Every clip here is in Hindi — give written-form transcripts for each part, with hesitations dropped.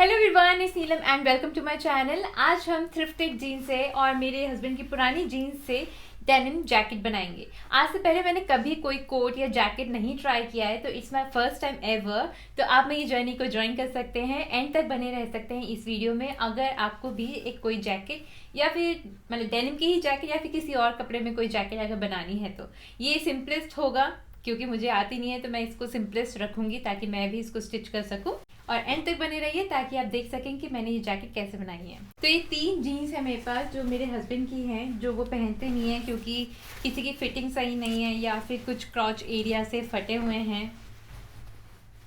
Hello everyone, is Neelam and welcome to my channel. आज हम थ्रिफ्टेड जीन्स से और मेरे हस्बैंड की पुरानी जीन्स से डेनिम जैकेट बनाएंगे। आज से पहले मैंने कभी कोई कोट या जैकेट नहीं ट्राई किया है, तो it's my first time ever. तो आप मेरी जर्नी को ज्वाइन कर सकते हैं, एंड तक बने रह सकते हैं इस वीडियो में। अगर आपको भी एक कोई जैकेट या फिर मतलब डेनिम की ही जैकेट या फिर किसी और कपड़े में कोई जैकेट अगर बनानी है, तो ये सिंपलेस्ट होगा क्योंकि मुझे आती नहीं है, तो मैं इसको सिंपलेस्ट रखूंगी ताकि मैं भी इसको स्टिच कर सकूं। और एंड तक बने रहिए ताकि आप देख सकें कि मैंने ये जैकेट कैसे बनाई है। तो ये 3 जीन्स है मेरे पास जो मेरे हस्बैंड की हैं, जो वो पहनते नहीं हैं क्योंकि किसी की फिटिंग सही नहीं है या फिर कुछ क्रॉच एरिया से फटे हुए हैं।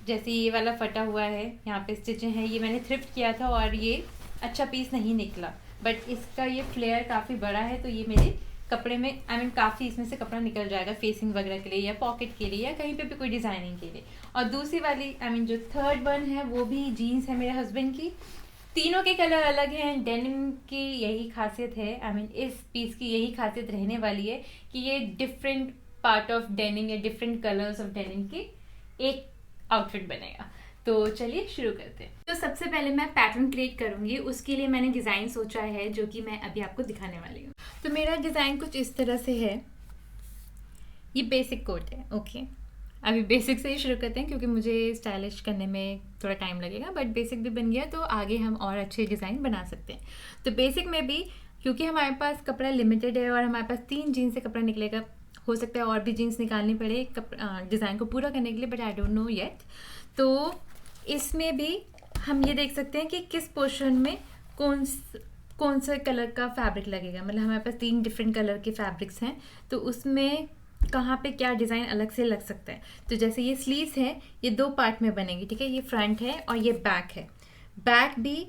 जैसे ये वाला फटा हुआ है, यहाँ पे स्टिचें हैं। ये मैंने थ्रिफ्ट किया था और ये अच्छा पीस नहीं निकला, बट इसका ये फ्लेयर काफ़ी बड़ा है, तो ये मेरे कपड़े में काफ़ी इसमें से कपड़ा निकल जाएगा फेसिंग वगैरह के लिए या पॉकेट के लिए या कहीं पे भी कोई डिज़ाइनिंग के लिए। और दूसरी वाली जो थर्ड वन है वो भी जीन्स है मेरे हस्बैंड की। तीनों के कलर अलग हैं। डेनिम की यही खासियत है, इस पीस की यही खासियत रहने वाली है कि ये डिफरेंट पार्ट ऑफ डेनिम या डिफरेंट कलर्स ऑफ डेनिम के एक आउटफिट बनेगा। तो चलिए शुरू करते हैं। तो सबसे पहले मैं पैटर्न क्रिएट करूंगी, उसके लिए मैंने डिज़ाइन सोचा है जो कि मैं अभी आपको दिखाने वाली हूँ। तो मेरा डिज़ाइन कुछ इस तरह से है। ये बेसिक कोट है, ओके। अभी बेसिक से ही शुरू करते हैं क्योंकि मुझे स्टाइलिश करने में थोड़ा टाइम लगेगा, बट बेसिक भी बन गया तो आगे हम और अच्छे डिज़ाइन बना सकते हैं। तो बेसिक में भी क्योंकि हमारे पास कपड़ा लिमिटेड है और हमारे पास 3 जीन्स से कपड़ा निकलेगा, हो सकता है और भी जीन्स निकालनी पड़े डिज़ाइन को पूरा करने के लिए, but I don't know yet. तो इसमें भी हम ये देख सकते हैं कि किस पोर्शन में कौन सा कलर का फैब्रिक लगेगा। मतलब हमारे पास 3 डिफरेंट कलर के फैब्रिक्स हैं, तो उसमें कहाँ पे क्या डिज़ाइन अलग से लग सकता है। तो जैसे ये स्लीव्स है, ये 2 पार्ट में बनेगी, ठीक है। ये फ्रंट है और ये बैक है। बैक भी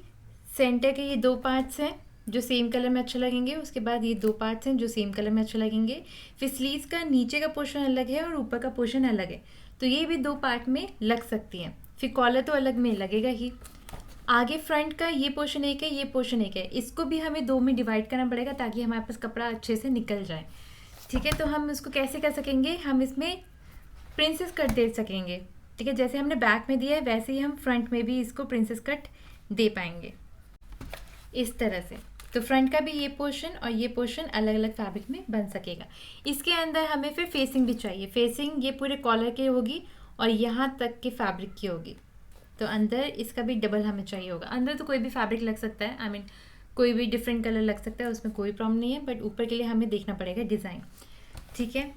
सेंटर के ये 2 पार्ट्स हैं जो सेम कलर में अच्छा लगेंगे। उसके बाद ये 2 पार्ट्स हैं जो सेम कलर में अच्छा लगेंगे। फिर स्लीव्स का नीचे का पोर्शन अलग है और ऊपर का पोर्शन अलग है, तो ये भी 2 पार्ट में लग सकती हैं। फिर कॉलर तो अलग में लगेगा ही। आगे फ्रंट का ये पोर्शन एक है, ये पोर्शन एक है। इसको भी हमें 2 में डिवाइड करना पड़ेगा ताकि हमारे पास कपड़ा अच्छे से निकल जाए, ठीक है। तो हम इसको कैसे कर सकेंगे, हम इसमें प्रिंसेस कट दे सकेंगे, ठीक है। जैसे हमने बैक में दिया है वैसे ही हम फ्रंट में भी इसको प्रिंसेस कट दे पाएंगे इस तरह से। तो फ्रंट का भी ये पोर्शन और ये पोर्शन अलग अलग फैब्रिक में बन सकेगा। इसके अंदर हमें फिर फेसिंग भी चाहिए। फेसिंग ये पूरे कॉलर की होगी और यहाँ तक के फैब्रिक की होगी, तो अंदर इसका भी डबल हमें चाहिए होगा। अंदर तो कोई भी फैब्रिक लग सकता है, कोई भी डिफरेंट कलर लग सकता है, उसमें कोई प्रॉब्लम नहीं है, बट ऊपर के लिए हमें देखना पड़ेगा डिज़ाइन, ठीक है।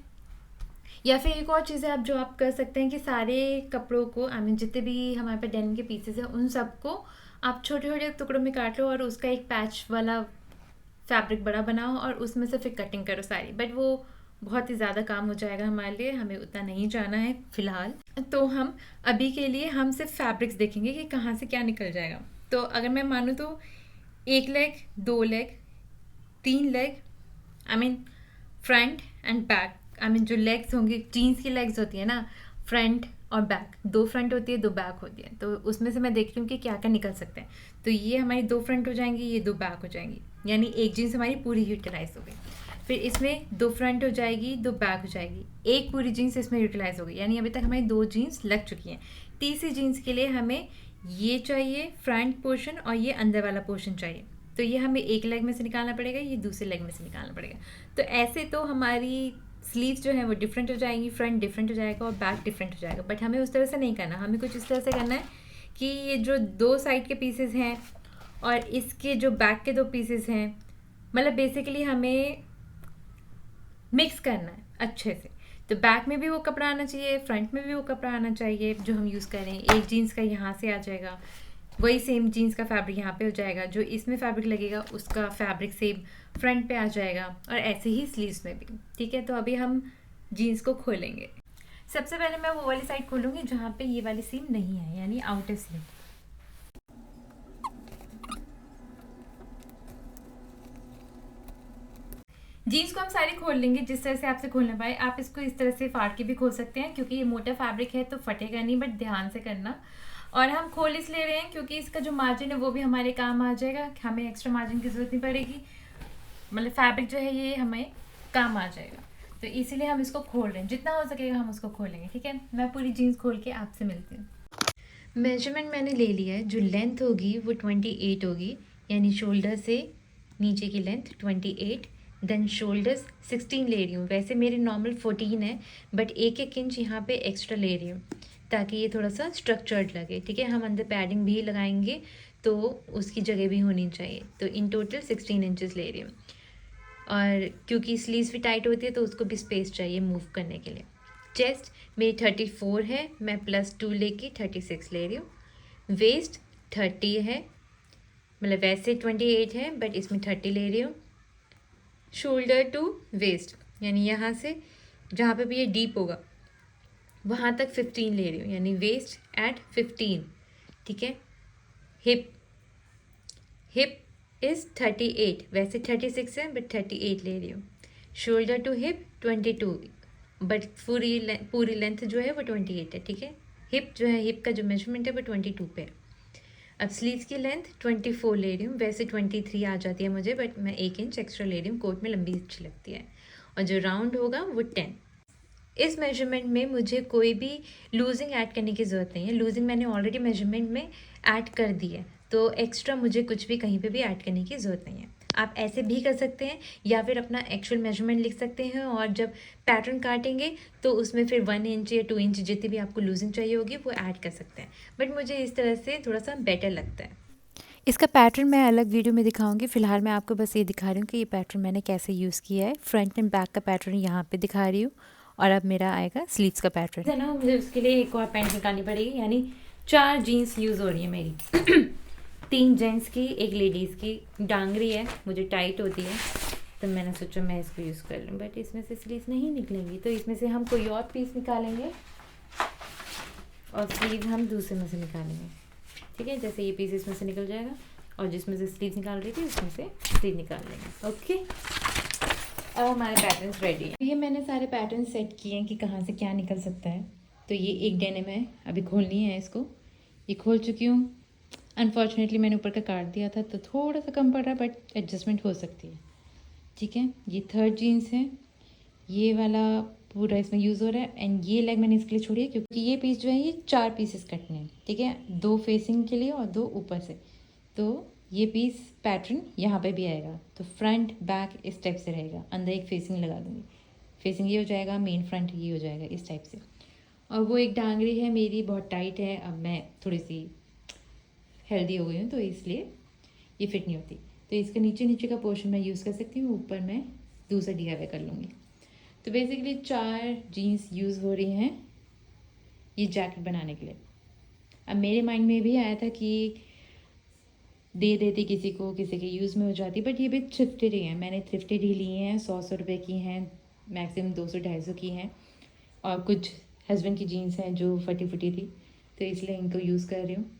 या फिर एक और चीज़ है आप जो आप कर सकते हैं कि सारे कपड़ों को जितने भी हमारे पास डेनिम के पीसेस हैं उन सबको आप छोटे छोटे टुकड़ों में काट लो और उसका एक पैच वाला फैब्रिक बड़ा बनाओ और उसमें से फिर कटिंग करो सारी। बट वो बहुत ही ज़्यादा काम हो जाएगा हमारे लिए, हमें उतना नहीं जाना है फ़िलहाल। तो हम अभी के लिए हम सिर्फ फैब्रिक्स देखेंगे कि कहाँ से क्या निकल जाएगा। तो अगर मैं मानूँ तो 1 leg, 2 leg, 3 leg, front end back. जो लेग्स होंगी, जीन्स की लेग्स होती है ना, फ्रंट और बैक, 2 फ्रंट होती है 2 बैक होती है। तो उसमें से मैं देख रही हूँ कि क्या क्या निकल सकता है। तो ये हमारी 2 फ्रंट हो जाएंगी, ये 2 बैक हो जाएंगी, यानी एक जीन्स हमारी पूरी यूटिलाइज हो गई। फिर इसमें 2 फ्रंट हो जाएगी, 2 बैक हो जाएगी, एक पूरी जीन्स इसमें यूटिलाइज हो गई, यानी अभी तक हमारी 2 जीन्स लग चुकी हैं। तीसरी जीन्स के लिए हमें ये चाहिए फ्रंट पोर्शन और ये अंदर वाला पोर्शन चाहिए। तो ये हमें एक लेग में से निकालना पड़ेगा, ये दूसरे लेग में से निकालना पड़ेगा। तो ऐसे तो हमारी स्लीव्स जो है वो डिफरेंट हो जाएंगी, फ्रंट डिफरेंट हो जाएगा और बैक डिफरेंट हो जाएगा। बट हमें उस तरह से नहीं करना, हमें कुछ इस तरह से करना है कि ये जो 2 साइड के पीसेस हैं और इसके जो बैक के 2 पीसेस हैं, मतलब बेसिकली हमें मिक्स करना है अच्छे से। तो बैक में भी वो कपड़ा आना चाहिए, फ्रंट में भी वो कपड़ा आना चाहिए जो हम यूज़ कर रहे हैं। एक जीन्स का यहाँ से आ जाएगा, वही सेम जीन्स का फैब्रिक यहाँ पे हो जाएगा, जो इसमें फैब्रिक लगेगा उसका फैब्रिक सेम फ्रंट पे आ जाएगा, और ऐसे ही स्लीव्स में भी, ठीक है। तो अभी हम जीन्स को खोलेंगे। सबसे पहले मैं वो वाली साइड खोलूँगी जहाँ पे ये वाली सीम नहीं है, यानी आउटर सीम। जीन्स को हम सारी खोल लेंगे जिस तरह से आपसे खोलना पाए। आप इसको इस तरह से फाड़ के भी खोल सकते हैं क्योंकि ये मोटा फैब्रिक है तो फटेगा नहीं, बट ध्यान से करना। और हम खोल इसलिए रहे हैं क्योंकि इसका जो मार्जिन है वो भी हमारे काम आ जाएगा, हमें एक्स्ट्रा मार्जिन की ज़रूरत नहीं पड़ेगी। मतलब फैब्रिक जो है ये हमें काम आ जाएगा, तो इसीलिए हम इसको खोल रहे हैं। जितना हो सकेगा हम उसको खोलेंगे, ठीक है। मैं पूरी जीन्स खोल के आपसे मिलती हूँ। मेजरमेंट मैंने ले लिया है, जो लेंथ होगी वो 28 होगी, यानी शोल्डर से नीचे की लेंथ 28, देन शोल्डर्स 16 ले रही हूँ। वैसे मेरे नॉर्मल 14 है, बट 1-1 इंच यहाँ पे एक्स्ट्रा ले रही हूँ ताकि ये थोड़ा सा स्ट्रक्चर्ड लगे। ठीक है, हम अंदर पैडिंग भी लगाएंगे तो उसकी जगह भी होनी चाहिए। तो इन टोटल 16 इंचज़ ले रही हूँ, और क्योंकि स्लीव्स भी टाइट होती है तो उसको भी स्पेस चाहिए मूव करने के लिए। चेस्ट मेरी 34 है, मैं +2 लेके 36 ले रही हूँ। वेस्ट 30 है, मतलब वैसे 28 है बट इसमें 30 ले रही हूँ। शोल्डर टू वेस्ट, यानी यहाँ से जहाँ पे भी ये डीप होगा वहाँ तक 15 ले रही हूँ, यानी वेस्ट एट 15। ठीक है, हिप हिप इज़ 38, वैसे 36 है बट 38 ले रही हूँ। शोल्डर टू हिप 22, बट पूरी लेंथ जो है वो 28 है। ठीक है, हिप जो है, हिप का जो मेजरमेंट है वो 22 पे है। अब स्लीव्स की लेंथ 24 ले रही हूँ, वैसे 23 आ जाती है मुझे, बट मैं 1 इंच एक्स्ट्रा ले रही हूँ, कोट में लंबी अच्छी लगती है। और जो राउंड होगा वो 10। इस मेजरमेंट में मुझे कोई भी लूजिंग ऐड करने की ज़रूरत नहीं है, लूजिंग मैंने ऑलरेडी मेजरमेंट में ऐड कर दी है, तो एक्स्ट्रा मुझे कुछ भी कहीं पे भी ऐड करने की ज़रूरत नहीं है। आप ऐसे भी कर सकते हैं या फिर अपना एक्चुअल मेजरमेंट लिख सकते हैं, और जब पैटर्न काटेंगे तो उसमें फिर 1 इंच या 2 इंच जितनी भी आपको लूजिंग चाहिए होगी वो ऐड कर सकते हैं, बट मुझे इस तरह से थोड़ा सा बेटर लगता है। इसका पैटर्न मैं अलग वीडियो में दिखाऊंगी। फ़िलहाल मैं आपको बस ये दिखा रही हूँ कि ये पैटर्न मैंने कैसे यूज़ किया है। फ्रंट एंड बैक का पैटर्न यहाँ पे दिखा रही हूँ, और अब मेरा आएगा स्लीव्स का पैटर्न। है ना, मुझे उसके लिए एक और पैंट निकालनी पड़ेगी, यानी 4 जीन्स यूज़ हो रही है मेरी 3 जेंट्स की, एक लेडीज़ की। डांगरी है, मुझे टाइट होती है, तो मैंने सोचा मैं इसको यूज़ कर लूँ, बट इसमें से स्लीव्स नहीं निकलेंगी, तो इसमें से हम कोई और पीस निकालेंगे और स्लीव हम दूसरे में से निकालेंगे। ठीक है, जैसे ये पीस इसमें से निकल जाएगा और जिसमें से स्लीव निकाल रही थी उसमें से स्लीव निकाल लेंगे। ओके, अब हमारे पैटर्न्स रेडी हैं। ये मैंने सारे पैटर्न सेट किए हैं कि कहाँ से क्या निकल सकता है। तो ये एक डेनिम है, अभी खोलनी है इसको, ये खोल चुकी हूँ। अनफॉर्चुनेटली मैंने ऊपर का काट दिया था तो थोड़ा सा कम पड़ रहा है, बट एडजस्टमेंट हो सकती है। ठीक है, ये 3rd जीन्स है, ये वाला पूरा इसमें यूज़ हो रहा है। एंड ये लेग मैंने इसके लिए छोड़ी है क्योंकि ये पीस जो है ये 4 पीसेस कटने हैं। ठीक है, 2 फेसिंग के लिए और 2 ऊपर से, तो ये पीस पैटर्न यहाँ पे भी आएगा। तो फ्रंट बैक इस टाइप से रहेगा, अंदर एक फेसिंग लगा दूँगी, फेसिंग ये हो जाएगा, मेन फ्रंट ये हो जाएगा, इस टाइप से। और वो एक डांगरी है मेरी, बहुत टाइट है, अब मैं थोड़ी सी हेल्दी हो गई हूँ तो इसलिए ये फिट नहीं होती, तो इसका नीचे नीचे का पोर्शन मैं यूज़ कर सकती हूँ, ऊपर मैं दूसरा DIY कर लूँगी। तो बेसिकली 4 जीन्स यूज़ हो रही हैं ये जैकेट बनाने के लिए। अब मेरे माइंड में भी आया था कि दे देती किसी को, किसी के यूज़ में हो जाती, बट ये भी थ्रिफ्टेड ही हैं, मैंने थ्रिफ्टेड ही लिए हैं, 100 रुपये की हैं, मैक्सिमम 200-250 की हैं। और कुछ हस्बैंड की जीन्स हैं जो फटी फटी थी, तो इसलिए इनको यूज़ कर रही हूँ।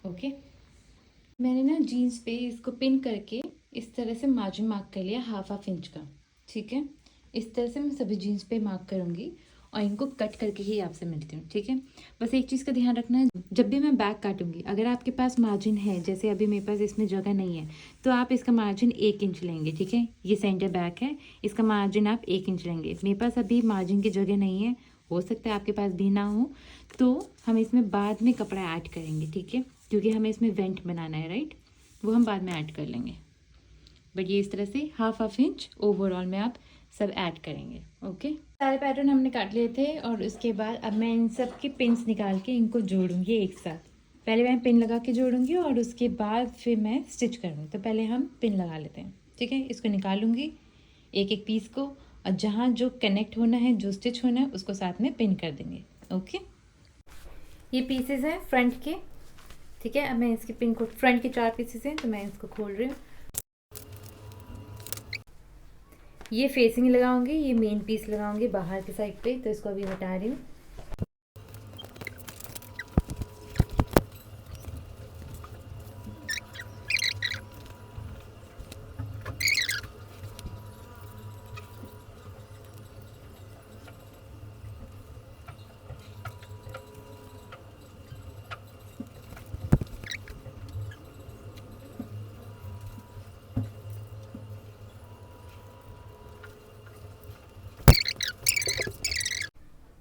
ओके, मैंने ना जीन्स पे इसको पिन करके इस तरह से मार्जिन मार्क कर लिया, हाफ इंच का। ठीक है, इस तरह से मैं सभी जीन्स पे मार्क करूँगी और इनको कट करके ही आपसे मिलती हूँ। ठीक है, बस एक चीज़ का ध्यान रखना है, जब भी मैं बैक काटूंगी, अगर आपके पास मार्जिन है, जैसे अभी मेरे पास इसमें जगह नहीं है, तो आप इसका मार्जिन 1 इंच लेंगे। ठीक है, ये सेंटर बैक है, इसका मार्जिन आप 1 इंच लेंगे। मेरे पास अभी मार्जिन की जगह नहीं है, हो सकता है आपके पास भी ना हो, तो हम इसमें बाद में कपड़ा ऐड करेंगे। ठीक है, क्योंकि हमें इसमें वेंट बनाना है, राइट, वो हम बाद में ऐड कर लेंगे। बट ये इस तरह से हाफ इंच ओवरऑल में आप सब ऐड करेंगे। ओके, सारे पैटर्न हमने काट लिए थे, और उसके बाद अब मैं इन सब की पिन्स निकाल के इनको जोड़ूंगी एक साथ। पहले मैं पिन लगा के जोड़ूंगी और उसके बाद फिर मैं स्टिच करूँगी। तो पहले हम पिन लगा लेते हैं। ठीक है, इसको निकालूंगी एक एक पीस को, और जहाँ जो कनेक्ट होना है, जो स्टिच होना है, उसको साथ में पिन कर देंगे। ओके, ये पीसेस हैं फ्रंट के। ठीक है, अब मैं इसके पिन को, फ्रंट के 4 पीसेस हैं तो मैं इसको खोल रही हूँ। ये फेसिंग लगाऊंगी, ये मेन पीस लगाऊंगी बाहर की साइड पे, तो इसको अभी हटा रही हूँ।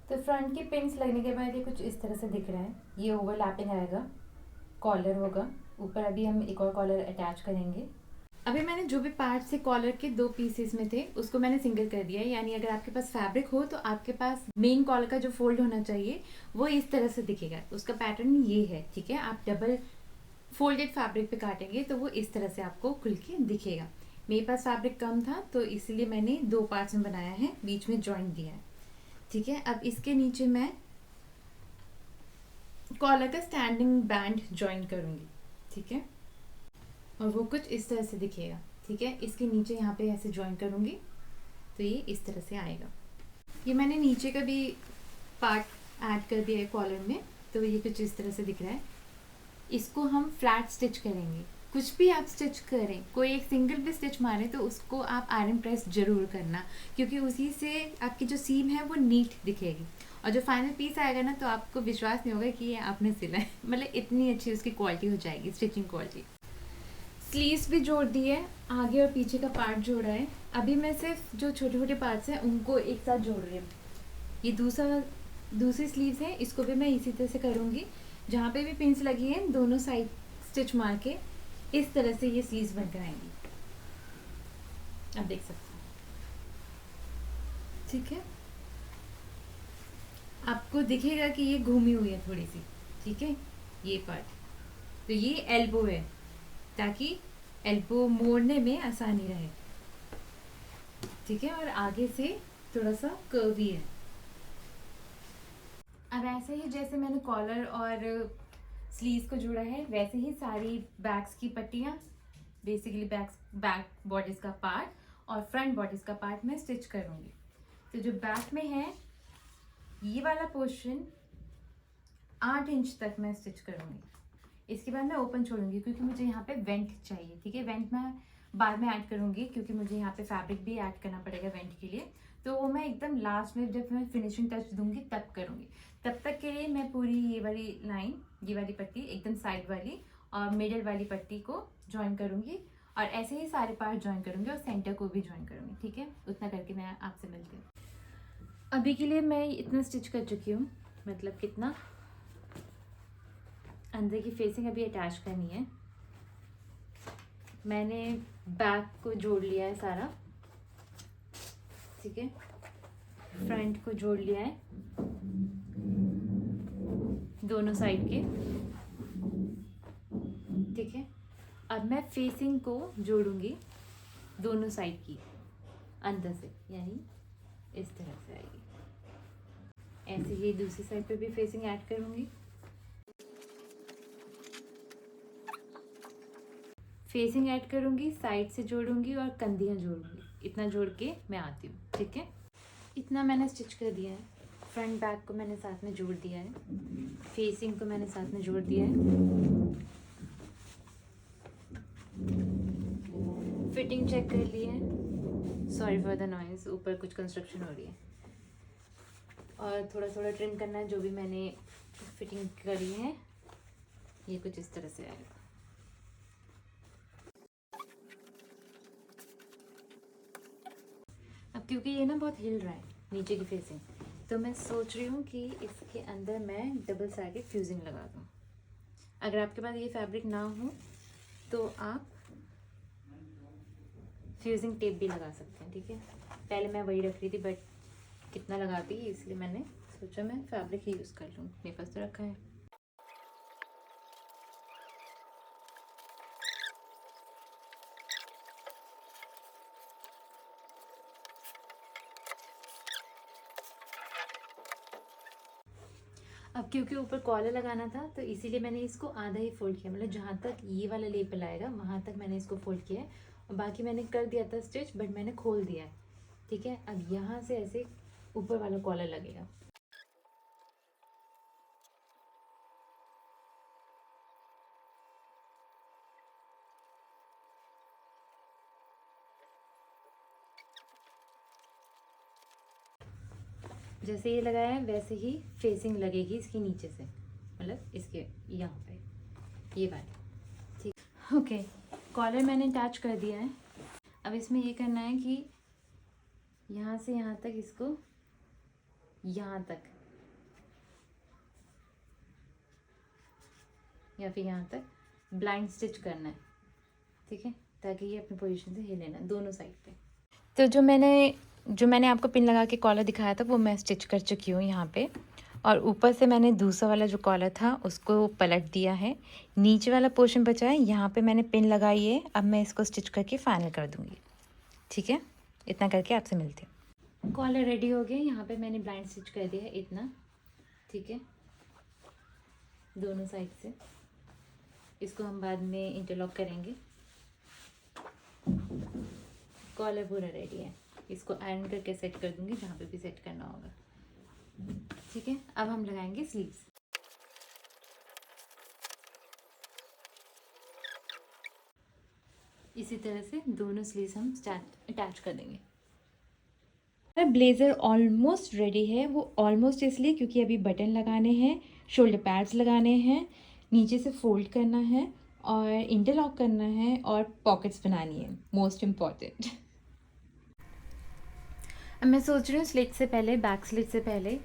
तो फ्रंट के पिन्स लगने के बाद ये कुछ इस तरह से दिख रहा है। ये ओवरलैपिंग आएगा, कॉलर होगा ऊपर। अभी हम एक और कॉलर अटैच करेंगे। अभी मैंने जो भी पार्ट से कॉलर के 2 पीसेस में थे उसको मैंने सिंगल कर दिया है। यानी अगर आपके पास फैब्रिक हो तो आपके पास मेन कॉलर का जो फोल्ड होना चाहिए वो इस तरह से दिखेगा। उसका पैटर्न ये है, ठीक है। आप डबल फोल्डेड फैब्रिक पे काटेंगे तो वो इस तरह से आपको खुल के दिखेगा। मेरे पास फैब्रिक कम था तो इसलिए मैंने 2 पार्ट्स में बनाया है, बीच में जॉइंट दिया है, ठीक है। अब इसके नीचे मैं कॉलर का स्टैंडिंग बैंड जॉइन करूंगी, ठीक है। और वो कुछ इस तरह से दिखेगा, ठीक है। इसके नीचे यहाँ पे ऐसे जॉइन करूंगी तो ये इस तरह से आएगा। ये मैंने नीचे का भी पार्ट ऐड कर दिया है कॉलर में, तो ये कुछ इस तरह से दिख रहा है। इसको हम फ्लैट स्टिच करेंगे। कुछ भी आप स्टिच करें, कोई एक सिंगल भी स्टिच मारे तो उसको आप आयरन प्रेस जरूर करना, क्योंकि उसी से आपकी जो सीम है वो नीट दिखेगी। और जो फाइनल पीस आएगा ना तो आपको विश्वास नहीं होगा कि ये आपने सिला है। मतलब इतनी अच्छी उसकी क्वालिटी हो जाएगी, स्टिचिंग क्वालिटी। स्लीव्स भी जोड़ दी है, आगे और पीछे का पार्ट जोड़ा है। अभी मैं सिर्फ जो छोटे छोटे पार्ट्स हैं उनको एक साथ जोड़ रही हूँ। ये दूसरी स्लीव्स है, इसको भी मैं इसी तरह से करूँगी। जहाँ पे भी पिन्स लगी हैं दोनों साइड स्टिच मार के इस तरह से ये स्लीव्स बनकर आएंगी। आप देख सकते हैं, ठीक है। आपको दिखेगा कि ये घूमी हुई है थोड़ी सी, ठीक है। ये पार्ट तो ये एल्बो है, ताकि एल्बो मोड़ने में आसानी रहे, ठीक है। और आगे से थोड़ा सा कर्वी है। अब ऐसे ही जैसे मैंने कॉलर और स्लीव्स को जोड़ा है वैसे ही सारी बैक्स की पट्टियाँ, बेसिकली बैक बॉडीज का पार्ट और फ्रंट बॉडीज का पार्ट मैं स्टिच करूँगी। तो जो बैक में है ये वाला पोर्शन 8 इंच तक मैं स्टिच करूँगी। इसके बाद मैं ओपन छोड़ूंगी क्योंकि मुझे यहाँ पे वेंट चाहिए, ठीक है। वेंट मैं बाद में ऐड करूँगी क्योंकि मुझे यहाँ पे फैब्रिक भी ऐड करना पड़ेगा वेंट के लिए। तो वो मैं एकदम लास्ट में जब मैं फिनिशिंग टच दूंगी तब करूँगी। तब तक के लिए मैं पूरी ये वाली लाइन, ये वाली पट्टी एकदम साइड वाली और मिडल वाली पट्टी को ज्वाइन करूँगी और ऐसे ही सारे पार्ट ज्वाइन करूँगी और सेंटर को भी ज्वाइन करूँगी, ठीक है। उतना करके मैं आपसे मिलती हूँ। अभी के लिए मैं इतना स्टिच कर चुकी हूँ, मतलब कितना, अंदर की फेसिंग अभी अटैच करनी है। मैंने बैक को जोड़ लिया है सारा, ठीक है। फ्रंट को जोड़ लिया है दोनों साइड के, ठीक है। अब मैं फेसिंग को जोड़ूंगी दोनों साइड की अंदर से, यानी इस तरह से आएगी। ऐसे ही दूसरी साइड पे भी फेसिंग ऐड करूंगी। फेसिंग ऐड करूंगी, साइड से जोड़ूंगी और कंधियां जोड़ूंगी। इतना जोड़ के मैं आती हूँ, ठीक है। इतना मैंने स्टिच कर दिया है। फ्रंट बैक को मैंने साथ में जोड़ दिया है, फेसिंग को मैंने साथ में जोड़ दिया है। फिटिंग चेक कर ली है। सॉरी फॉर द नॉइज, ऊपर कुछ कंस्ट्रक्शन हो रही है। और थोड़ा थोड़ा ट्रिम करना है जो भी मैंने फिटिंग करी है। ये कुछ इस तरह से आएगा। अब क्योंकि ये ना बहुत हिल रहा है नीचे की फेसिंग, तो मैं सोच रही हूँ कि इसके अंदर मैं डबल साइडेड फ्यूजिंग लगा दूँ। अगर आपके पास ये फैब्रिक ना हो तो आप फ्यूजिंग टेप भी लगा सकते हैं, ठीक है। पहले मैं वही रख रही थी बट कितना लगाती, इसलिए मैंने सोचा मैं फैब्रिक ही यूज़ कर लूँ। मेरे पास तो रखा है। अब क्योंकि ऊपर कॉलर लगाना था तो इसीलिए मैंने इसको आधा ही फोल्ड किया, मतलब जहाँ तक ये वाला लेबल आएगा वहाँ तक मैंने इसको फोल्ड किया है। और बाकी मैंने कर दिया था स्टिच, बट मैंने खोल दिया है, ठीक है। अब यहाँ से ऐसे ऊपर वाला कॉलर लगेगा। जैसे ये लगाया है वैसे ही फेसिंग लगेगी इसके नीचे से, मतलब इसके यहाँ पे ये वाली, ठीक। ओके, कॉलर मैंने अटैच कर दिया है। अब इसमें ये करना है कि यहाँ से यहाँ तक इसको यहाँ तक या फिर यहाँ तक ब्लाइंड स्टिच करना है, ठीक है, ताकि ये अपनी पोजीशन से हिले ना दोनों साइड पे। तो जो मैंने आपको पिन लगा के कॉलर दिखाया था वो मैं स्टिच कर चुकी हूँ यहाँ पे, और ऊपर से मैंने दूसरा वाला जो कॉलर था उसको पलट दिया है। नीचे वाला पोर्शन बचा है, यहाँ पे मैंने पिन लगाई है। अब मैं इसको स्टिच करके फाइनल कर दूँगी, ठीक है। इतना करके आपसे मिलते हैं। कॉलर रेडी हो गया। यहाँ पे मैंने ब्लाइंड स्टिच कर दिया है इतना, ठीक है, दोनों साइड से। इसको हम बाद में इंटरलॉक करेंगे। कॉलर पूरा रेडी है, इसको आयरन करके सेट कर दूंगी जहाँ पे भी सेट करना होगा, ठीक है। अब हम लगाएंगे स्लीव्स। इसी तरह से दोनों स्लीव्स हम अटैच कर देंगे। ब्लेज़र ऑलमोस्ट रेडी है। वो ऑलमोस्ट इसलिए क्योंकि अभी बटन लगाने हैं, शोल्डर पैड्स लगाने हैं, नीचे से फोल्ड करना है और इंटरलॉक करना है और पॉकेट्स बनानी है, मोस्ट इम्पॉर्टेंट। अब मैं सोच रही हूँ स्लिट से पहले, बैक स्लिट से पहले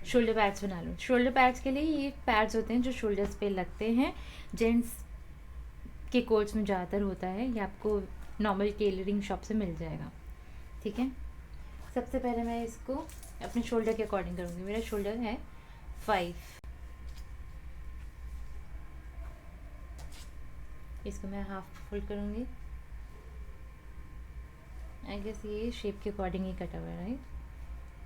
शोल्डर पैड्स बना लूँ। शोल्डर पैड्स के लिए ये पैड्स होते हैं जो शोल्डर्स पे लगते हैं, जेंट्स के कोट्स में ज़्यादातर होता है। ये आपको नॉर्मल टेलरिंग शॉप से मिल जाएगा, ठीक है। सबसे पहले मैं इसको अपने शोल्डर के अकॉर्डिंग करूँगी। मेरा शोल्डर है 5, इसको मैं हाफ फोल्ड करूँगी। आई गेस ये शेप के अकॉर्डिंग ही कटा हुआ है, राइट।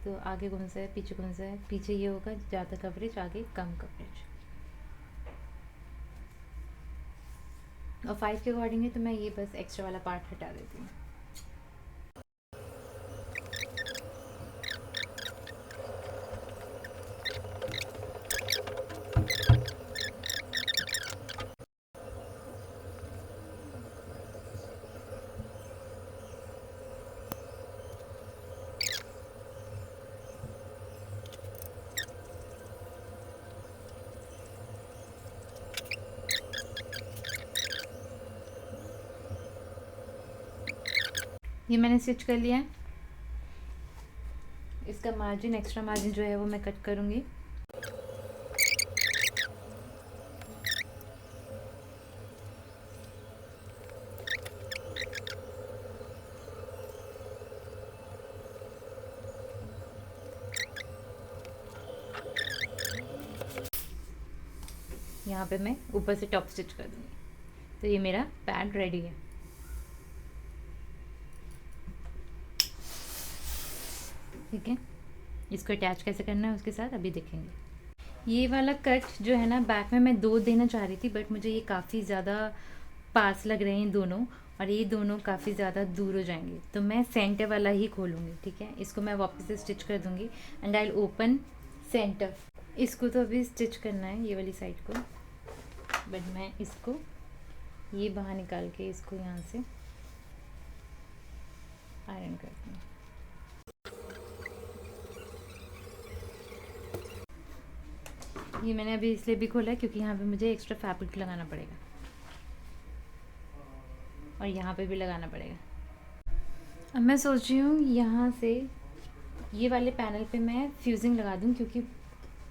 तो आगे कौन सा है, पीछे कौन सा है, पीछे ये होगा ज़्यादा कवरेज, आगे कम कवरेज। और 5 के अकॉर्डिंग है तो मैं ये बस एक्स्ट्रा वाला पार्ट हटा देती हूँ। ये मैंने स्टिच कर लिया है। इसका मार्जिन, एक्स्ट्रा मार्जिन जो है वो मैं कट करूँगी। यहाँ पे मैं ऊपर से टॉप स्टिच कर दूँगी। तो ये मेरा पैड रेडी है। ठीक है, इसको अटैच कैसे करना है उसके साथ अभी देखेंगे। ये वाला कट जो है ना बैक में मैं 2 देना चाह रही थी, बट मुझे ये काफ़ी ज़्यादा पास लग रहे हैं दोनों, और ये दोनों काफ़ी ज़्यादा दूर हो जाएंगे, तो मैं सेंटर वाला ही खोलूँगी, ठीक है। इसको मैं वापस से स्टिच कर दूँगी and I will open centre. इसको तो अभी स्टिच करना है ये वाली साइड को, बट मैं इसको ये बाहर निकाल के इसको यहाँ से आयरन करती हूँ। ये मैंने अभी इसलिए भी खोला है क्योंकि यहाँ पे मुझे एक्स्ट्रा फैब्रिक लगाना पड़ेगा और यहाँ पे भी लगाना पड़ेगा। अब मैं सोच रही हूँ यहाँ से ये वाले पैनल पे मैं फ्यूजिंग लगा दूँ, क्योंकि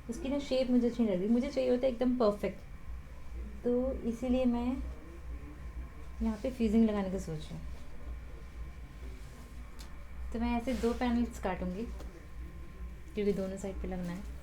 उसकी ना शेप मुझे अच्छी नहीं लग रही, मुझे चाहिए होता है एकदम परफेक्ट, तो इसीलिए मैं यहाँ पे फ्यूजिंग लगाने का सोच रही हूँ। तो मैं ऐसे 2 पैनल्स काटूँगी क्योंकि दोनों साइड पे लगना है।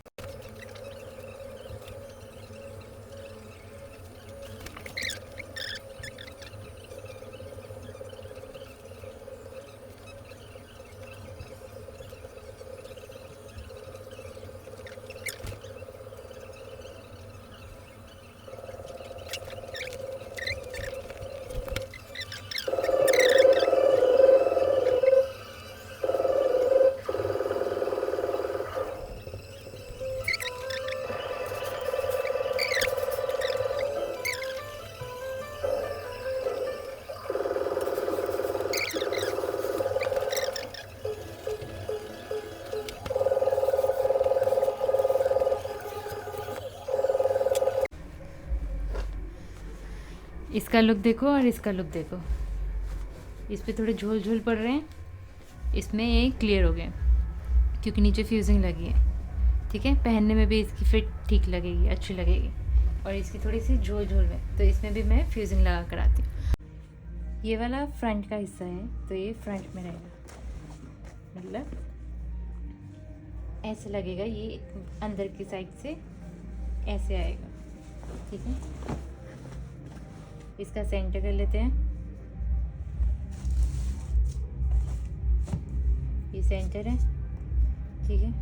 इसका लुक देखो और इसका लुक देखो, इस पे थोड़े झोल झोल पड़ रहे हैं, इसमें ये क्लियर हो गए क्योंकि नीचे फ्यूजिंग लगी है। ठीक है, पहनने में भी इसकी फिट ठीक लगेगी, अच्छी लगेगी। और इसकी थोड़ी सी झोल झोल में, तो इसमें भी मैं फ्यूजिंग लगा कर आती हूँ। ये वाला फ्रंट का हिस्सा है, तो ये फ्रंट में रहेगा, मतलब ऐसे लगेगा, ये अंदर की साइड से ऐसे आएगा। ठीक है, इसका सेंटर कर लेते हैं। ये सेंटर है, ठीक है,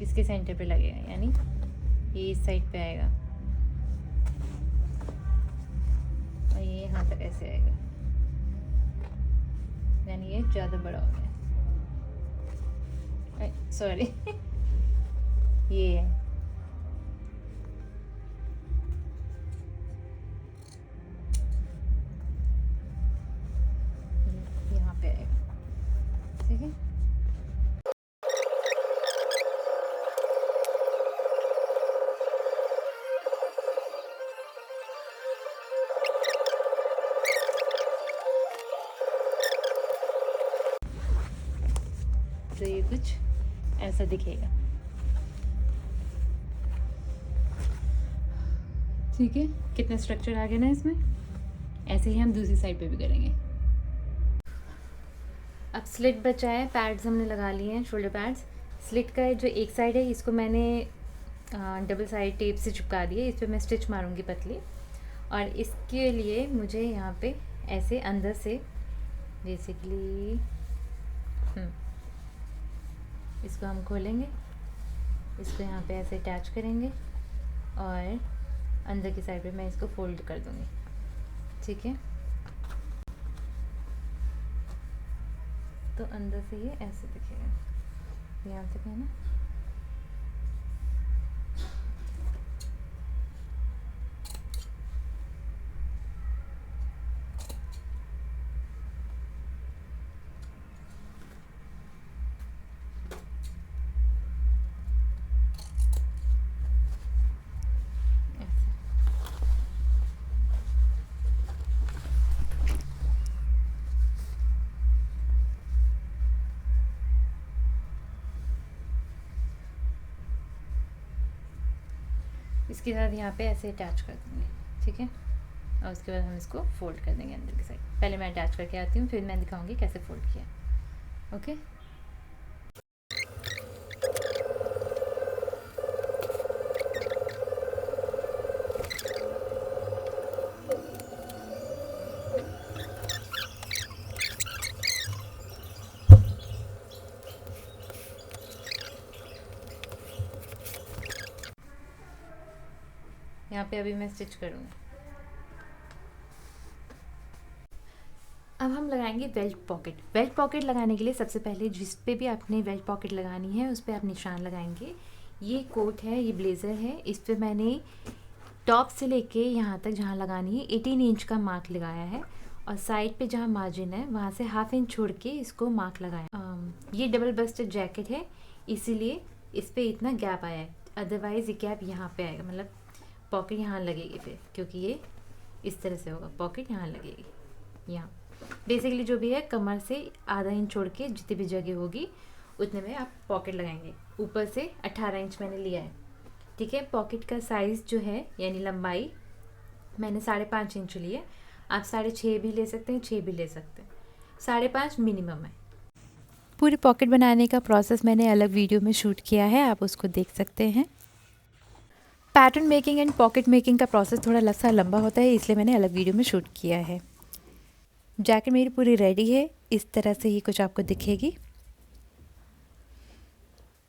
इसके सेंटर पे लगेगा, यानी ये इस साइड पे आएगा और ये यहाँ तक ऐसे आएगा, यानी ये ज़्यादा बड़ा हो गया, सॉरी ये है। यहाँ पे आएगा, ठीक है। तो ये कुछ ऐसा दिखेगा, ठीक है। कितना स्ट्रक्चर आ गया ना इसमें। ऐसे ही हम दूसरी साइड पे भी करेंगे। अब स्लिट बचा है, पैड्स हमने लगा लिए हैं, शोल्डर पैड्स। स्लिट का जो एक साइड है इसको मैंने डबल साइड टेप से चिपका दिया, इस पर मैं स्टिच मारूंगी पतली। और इसके लिए मुझे यहाँ पे ऐसे अंदर से बेसिकली इसको हम खोलेंगे, इसको यहाँ पे ऐसे अटैच करेंगे और अंदर की साइड पे मैं इसको फोल्ड कर दूँगी, ठीक है। तो अंदर से ये ऐसे दिखेगा, यहाँ तक है ना। इसके साथ यहाँ पे ऐसे अटैच कर दूँगी, ठीक है। और उसके बाद हम इसको फोल्ड कर देंगे अंदर की साइड। पहले मैं अटैच करके आती हूँ, फिर मैं दिखाऊंगी कैसे फोल्ड किया, ओके। यहाँ पे अभी मैं स्टिच करूँगी। अब हम लगाएंगे वेल्ट पॉकेट। वेल्ट पॉकेट लगाने के लिए सबसे पहले जिस पे भी आपने वेल्ट पॉकेट लगानी है उस पर आप निशान लगाएंगे। ये कोट है, ये ब्लेज़र है, इस पे मैंने टॉप से लेके यहाँ तक जहाँ लगानी है 18 इंच का मार्क लगाया है और साइड पे जहाँ मार्जिन है वहाँ से हाफ इंच छोड़ के इसको मार्क लगाया। ये डबल बस्टेड जैकेट है, इसीलिए इस पर इतना गैप आया है, अदरवाइज़ ये गैप यहाँ पे आएगा, मतलब पॉकेट यहाँ लगेगी फिर, क्योंकि ये इस तरह से होगा, पॉकेट यहाँ लगेगी। यहाँ बेसिकली जो भी है कमर से आधा इंच छोड़ के जितनी भी जगह होगी उतने में आप पॉकेट लगाएंगे। ऊपर से 18 इंच मैंने लिया है, ठीक है। पॉकेट का साइज़ जो है यानी लंबाई मैंने 5.5 इंच ली है, आप 6.5 भी ले सकते हैं, 6 भी ले सकते हैं, 5.5 मिनिमम है। पूरी पॉकेट बनाने का प्रोसेस मैंने अलग वीडियो में शूट किया है, आप उसको देख सकते हैं। Pattern making and pocket making का प्रोसेस थोड़ा सा लंबा होता है, इसलिए मैंने अलग वीडियो में शूट किया है। जैकेट मेरी पूरी रेडी है, इस तरह से ही कुछ आपको दिखेगी।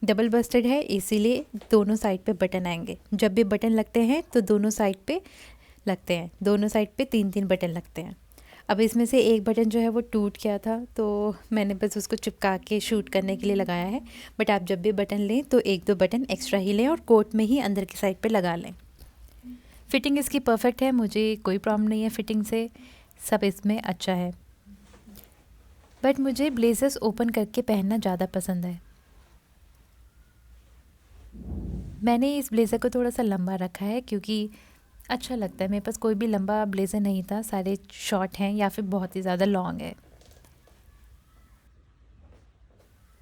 डबल बस्टेड है, इसीलिए दोनों साइड पे बटन आएंगे। जब भी बटन लगते हैं तो दोनों साइड पे लगते हैं, दोनों साइड पे 3-3 बटन लगते हैं। अब इसमें से एक बटन जो है वो टूट गया था, तो मैंने बस उसको चिपका के शूट करने के लिए लगाया है। बट आप जब भी बटन लें तो 1-2 बटन एक्स्ट्रा ही लें और कोट में ही अंदर की साइड पे लगा लें। फिटिंग इसकी परफेक्ट है, मुझे कोई प्रॉब्लम नहीं है फिटिंग से, सब इसमें अच्छा है। बट मुझे ब्लेजर्स ओपन करके पहनना ज़्यादा पसंद है। मैंने इस ब्लेज़र को थोड़ा सा लंबा रखा है क्योंकि अच्छा लगता है। मेरे पास कोई भी लंबा ब्लेज़र नहीं था, सारे शॉर्ट हैं या फिर बहुत ही ज़्यादा लॉन्ग है।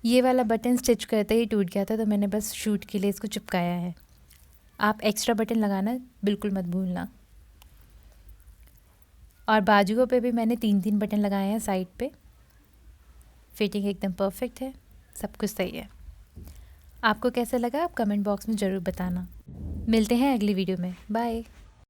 ये वाला बटन स्टिच करते ही टूट गया था, तो मैंने बस शूट के लिए इसको चिपकाया है। आप एक्स्ट्रा बटन लगाना बिल्कुल मत भूलना। और बाजुओं पे भी मैंने 3-3 बटन लगाए हैं साइड पे। फिटिंग एकदम परफेक्ट है, सब कुछ सही है। आपको कैसा लगा आप कमेंट बॉक्स में ज़रूर बताना। मिलते हैं अगली वीडियो में, बाय।